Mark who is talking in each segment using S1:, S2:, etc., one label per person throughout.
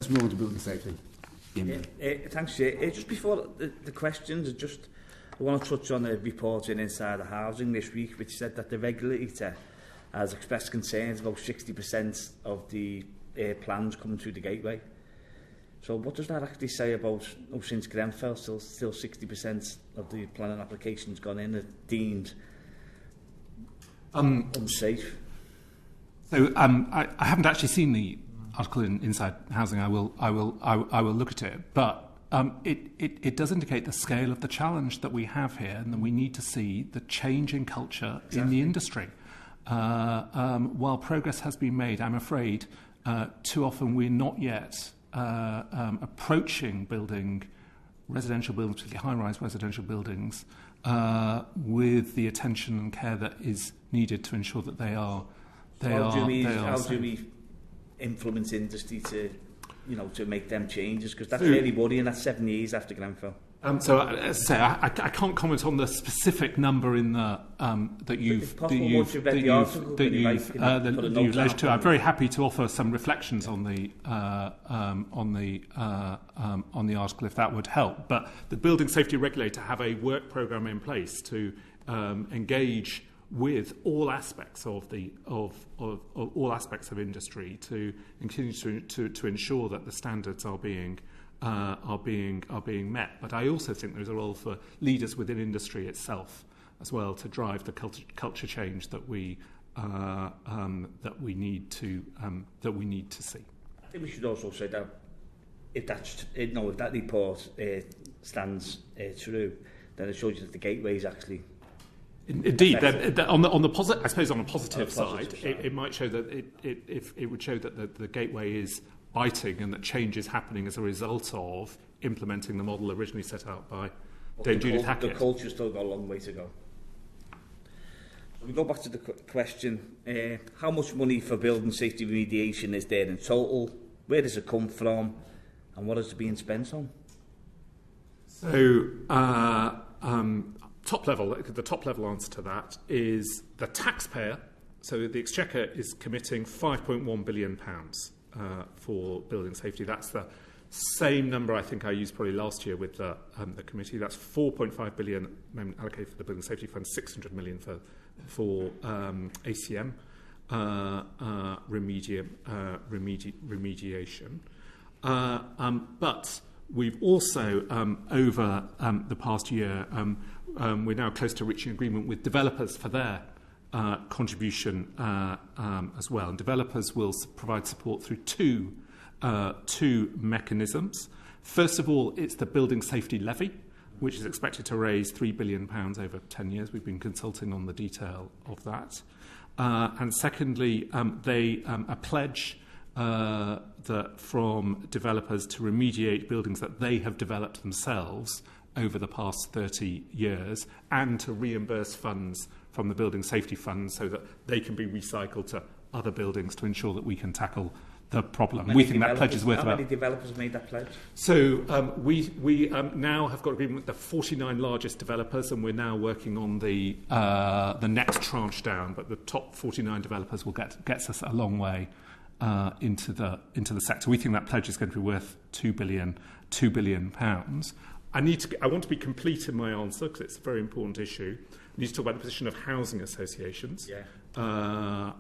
S1: let's move on to building safety.
S2: Thanks, just before the questions, I want to touch on a report in Insider Housing this week, which said that the regulator has expressed concerns about 60% of the plans coming through the gateway. So what does that actually say about, since Grenfell, still 60% of the planning applications gone in are deemed unsafe?
S3: So I haven't actually seen the article in Inside Housing. I will look at it, but it does indicate the scale of the challenge that we have here, and that we need to see the change in culture in the industry. While progress has been made, I'm afraid too often we're not yet approaching building residential buildings, particularly high-rise residential buildings, with the attention and care that is needed to ensure that they are. How
S2: do we influence industry to make them changes? Because that's really worrying. That's 7 years after Grenfell.
S3: So, as I say, I can't comment on the specific number in the that you've alleged to. I'm very happy to offer some reflections on the article if that would help. But the building safety regulator have a work programme in place to engage with all aspects of all aspects of industry to continue to ensure that the standards are being met. But I also think there's a role for leaders within industry itself as well to drive the culture change that we need to see.
S2: I think we should also say that if that report stands true, then it shows you that the gateway is actually.
S3: Indeed, on the positive, I suppose on a positive side, it might show that it would show that the gateway is biting and that change is happening as a result of implementing the model originally set out by Dame Judith Hackett.
S2: The culture's still got a long way to go. We go back to the question: how much money for building safety remediation is there in total? Where does it come from, and what is it being spent on?
S3: So. The top level answer to that is the taxpayer. So the Exchequer is committing £5.1 billion for building safety. That's the same number I think I used probably last year with the committee. That's £4.5 billion allocated for the Building Safety Fund, £600 million for ACM remediation. But we've also, over the past year, we're now close to reaching agreement with developers for their contribution as well. And developers will provide support through two mechanisms. First of all, it's the Building Safety Levy, which is expected to raise £3 billion over 10 years. We've been consulting on the detail of that. And secondly, a pledge from developers to remediate buildings that they have developed themselves over the past 30 years and to reimburse funds from the Building Safety Fund so that they can be recycled to other buildings to ensure that we can tackle the problem. We think that pledge is worth about...
S2: How many developers made that pledge?
S3: So we now have got agreement with the 49 largest developers, and we're now working on the next tranche down, but the top 49 developers will gets us a long way into the sector. We think that pledge is going to be worth £2 billion. I want to be complete in my answer because it's a very important issue. I need to talk about the position of housing associations as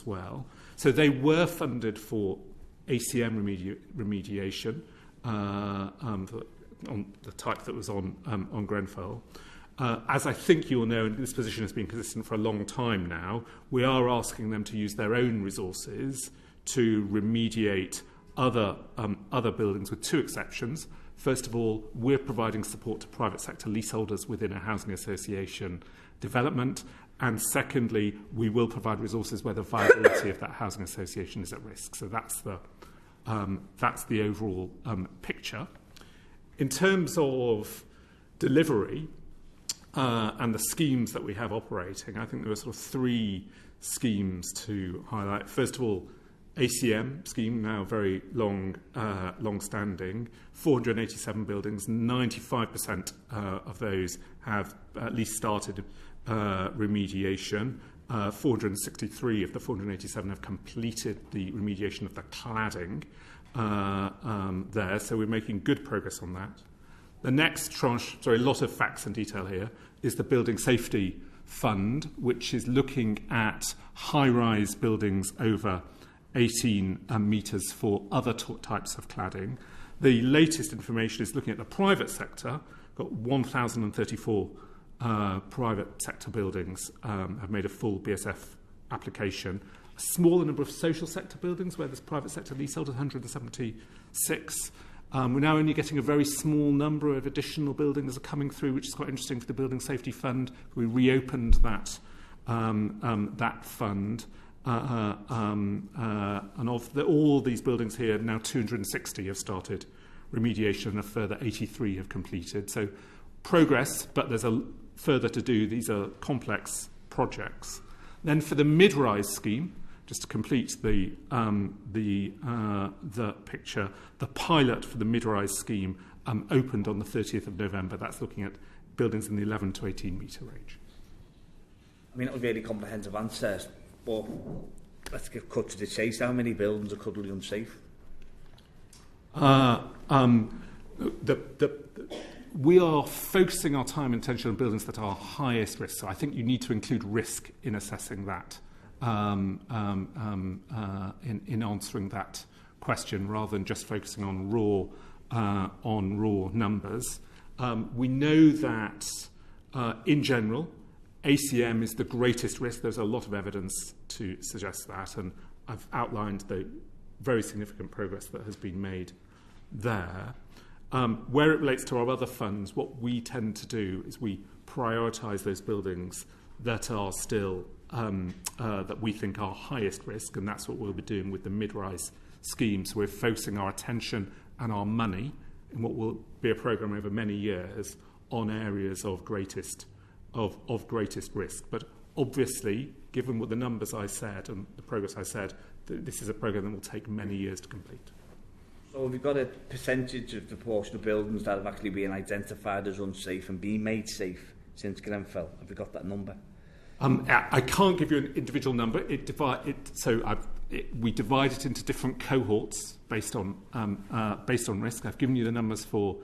S3: well. So they were funded for ACM remediation on the type that was on Grenfell. As I think you'll know, and this position has been consistent for a long time now, we are asking them to use their own resources to remediate other buildings with two exceptions. First of all, we're providing support to private sector leaseholders within a housing association development. And secondly, we will provide resources where the viability of that housing association is at risk. So that's the overall picture. In terms of delivery and the schemes that we have operating, I think there are sort of three schemes to highlight. First of all, ACM scheme, now very long-standing, 487 buildings, 95% of those have at least started remediation. 463 of the 487 have completed the remediation of the cladding there, so we're making good progress on that. The next tranche, sorry, a lot of facts and detail here, is the Building Safety Fund, which is looking at high-rise buildings over 18 metres for other types of cladding. The latest information is looking at the private sector. Got 1,034 private sector buildings have made a full BSF application. A smaller number of social sector buildings where there's private sector leaseholder, 176. We're now only getting a very small number of additional buildings that are coming through, which is quite interesting for the Building Safety Fund. We reopened that fund. And of all these buildings here, now 260 have started remediation and a further 83 have completed. So progress, but there's a further to do. These are complex projects. Then for the mid-rise scheme, just to complete the picture, the pilot for the mid-rise scheme opened on the 30th of November. That's looking at buildings in the 11 to 18 metre range.
S2: I mean, that was a really comprehensive answer, but let's get cut to the chase. How many buildings are currently unsafe?
S3: We are focusing our time and attention on buildings that are highest risk. So I think you need to include risk in assessing that, in answering that question, rather than just focusing on raw numbers. We know that in general, ACM is the greatest risk. There's a lot of evidence to suggest that, and I've outlined the very significant progress that has been made there. Where it relates to our other funds, what we tend to do is we prioritise those buildings that are still, that we think are highest risk, and that's what we'll be doing with the mid-rise scheme. So we're focusing our attention and our money in what will be a programme over many years on areas of greatest risk. But obviously, given what the numbers I said and the progress I said, this is a programme that will take many years to complete.
S2: So have you got a percentage of the proportion of buildings that have actually been identified as unsafe and been made safe since Grenfell? Have you got that number?
S3: I can't give you an individual number. We divide it into different cohorts based on risk. I've given you the numbers for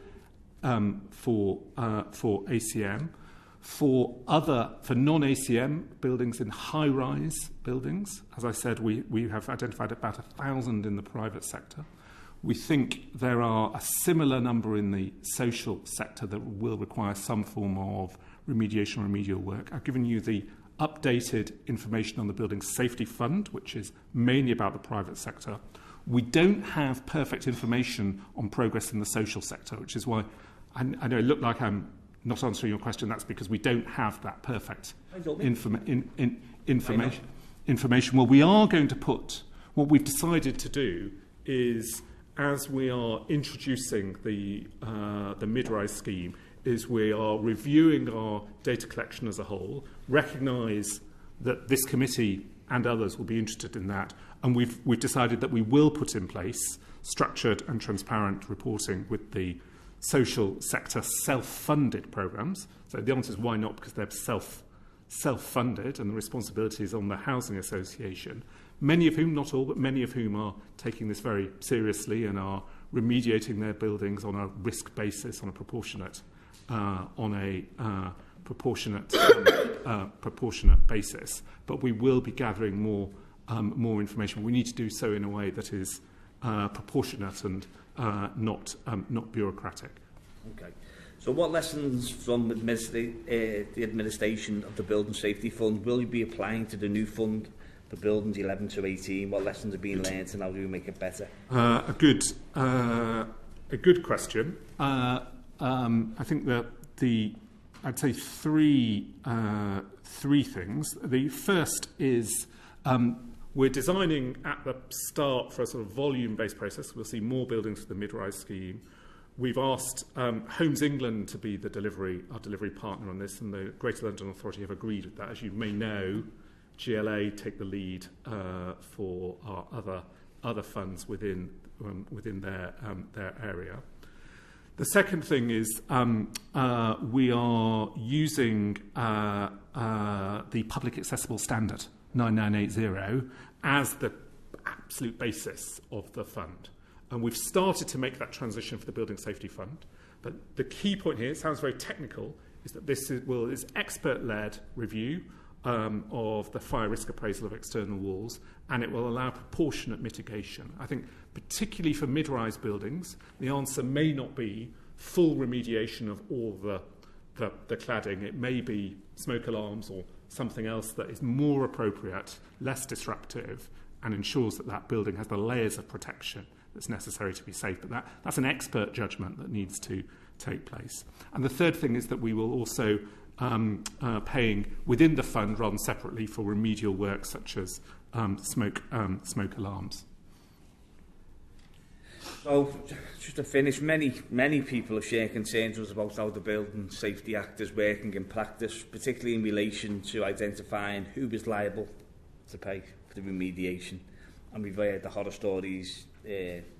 S3: ACM. For non-ACM buildings in high-rise buildings, as I said, we have identified about 1,000 in the private sector. We think there are a similar number in the social sector that will require some form of remediation or remedial work. I've given you the updated information on the Building Safety Fund, which is mainly about the private sector. We don't have perfect information on progress in the social sector, which is why I know it looked like I'm not answering your question. That's because we don't have that perfect information. Well, we are going to put, what we've decided to do is, as we are introducing the mid-rise scheme, is we are reviewing our data collection as a whole, recognise that this committee and others will be interested in that, and we've decided that we will put in place structured and transparent reporting with the social sector self-funded programmes. So the answer is why not, because they're self-funded and the responsibility is on the Housing Association. Many of whom, not all, but many of whom are taking this very seriously and are remediating their buildings on a risk basis, on a proportionate basis. But we will be gathering more information. We need to do so in a way that is proportionate and not bureaucratic.
S2: Okay. So what lessons from the administration of the Building Safety Fund will you be applying to the new fund, the buildings 11 to 18? What lessons have been learned and how do we make it better?
S3: A good question. I think that I'd say three things. The first is we're designing at the start for a sort of volume-based process. We'll see more buildings for the mid-rise scheme. We've asked Homes England to be our delivery partner on this, and the Greater London Authority have agreed with that. As you may know, GLA take the lead for our other funds within their area. The second thing is we are using the public accessible standard 9980 as the absolute basis of the fund. And we've started to make that transition for the Building Safety Fund. But the key point here, it sounds very technical, is that this is expert-led review of the fire risk appraisal of external walls, and it will allow proportionate mitigation. I think particularly for mid-rise buildings, the answer may not be full remediation of all the cladding. It may be smoke alarms or something else that is more appropriate, less disruptive, and ensures that that building has the layers of protection that's necessary to be safe. But that's an expert judgment that needs to take place. And the third thing is that we will also paying within the fund rather than separately for remedial work such as smoke alarms.
S2: So, just to finish, many people have shared concerns with us about how the Building Safety Act is working in practice, particularly in relation to identifying who is liable to pay for the remediation. And we've heard the horror stories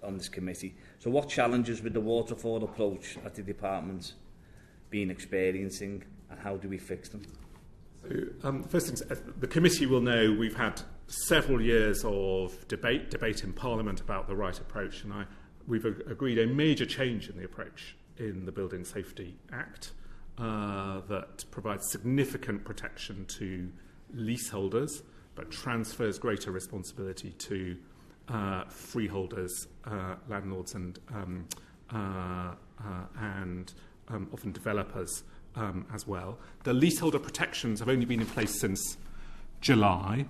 S2: on this committee. So what challenges with the waterfall approach at the department been experiencing, and how do we fix them?
S3: So, first things, the committee will know we've had several years of debate in Parliament about the right approach, and we've agreed a major change in the approach in the Building Safety Act that provides significant protection to leaseholders, but transfers greater responsibility to freeholders, landlords, and often developers as well. The leaseholder protections have only been in place since July.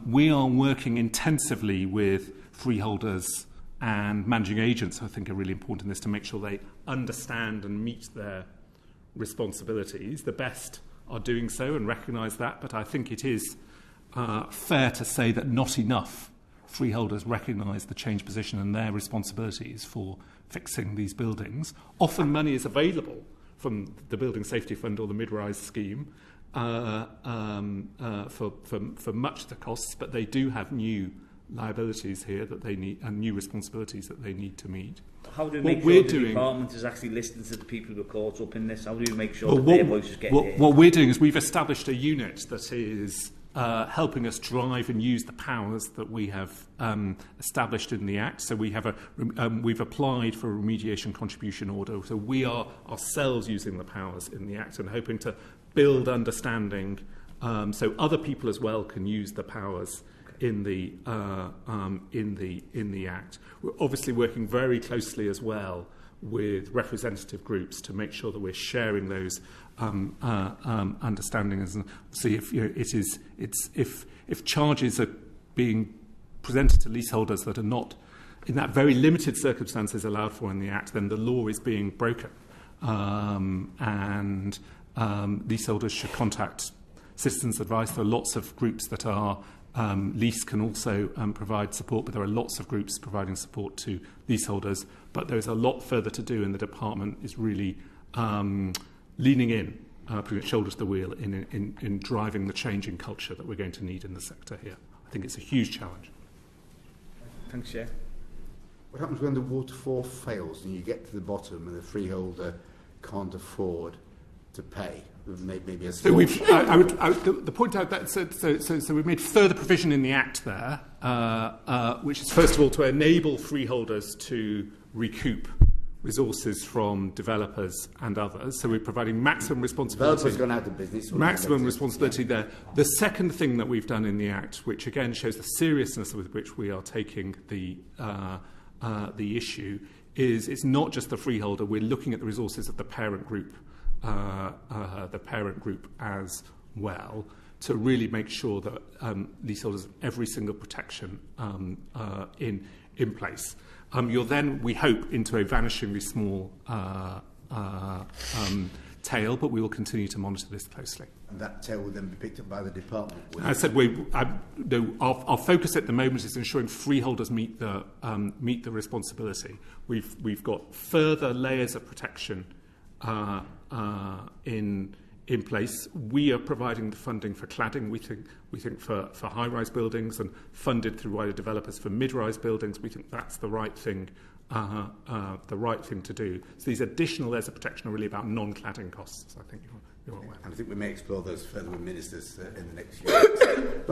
S3: We are working intensively with freeholders and managing agents, I think, are really important in this, to make sure they understand and meet their responsibilities. The best are doing so and recognise that, but I think it is fair to say that not enough freeholders recognise the changed position and their responsibilities for fixing these buildings. Often money is available from the Building Safety Fund or the mid-rise scheme for much of the costs, but they do have new liabilities here that they need and new responsibilities that they need to meet.
S2: How do we make sure the department is actually listening to the people who are caught up in this? How do we make sure that their voices get heard?
S3: What we're doing is we've established a unit that is helping us drive and use the powers that we have established in the Act. So we have we've applied for a remediation contribution order. So we are ourselves using the powers in the Act and hoping to build understanding so other people as well can use the powers in the Act. We're obviously working very closely as well with representative groups to make sure that we're sharing those understandings and see if if charges are being presented to leaseholders that are not in that very limited circumstances allowed for in the Act, then the law is being broken, and leaseholders should contact Citizens Advice. There are lots of groups that are Lease can also provide support, but there are lots of groups providing support to leaseholders. But there is a lot further to do, and the department is really leaning in, putting its shoulder to the wheel in driving the change in culture that we're going to need in the sector here. I think it's a huge challenge.
S2: Thanks, Chair.
S1: What happens when the waterfall fails and you get to the bottom and the freeholder can't afford to pay? Maybe a
S3: so we've, the point out that so we've made further provision in the Act there, which is first of all to enable freeholders to recoup resources from developers and others. So we're providing maximum responsibility.
S1: Developers gone out of business.
S3: Maximum responsibility there. The second thing that we've done in the Act, which again shows the seriousness with which we are taking the issue, is it's not just the freeholder. We're looking at the resources of the parent group. As well, to really make sure that leaseholders have every single protection in place. You'll then, we hope, into a vanishingly small tail, but we will continue to monitor this closely.
S1: And that tail will then be picked up by the department.
S3: I said our focus at the moment is ensuring freeholders meet the responsibility. We've got further layers of protection in in place. We are providing the funding for cladding. We think for high-rise buildings, and funded through wider developers for mid-rise buildings. We think that's the right thing to do. So these additional layers of protection are really about non-cladding costs. I think you're aware.
S1: And I think we may explore those further with ministers in the next few weeks.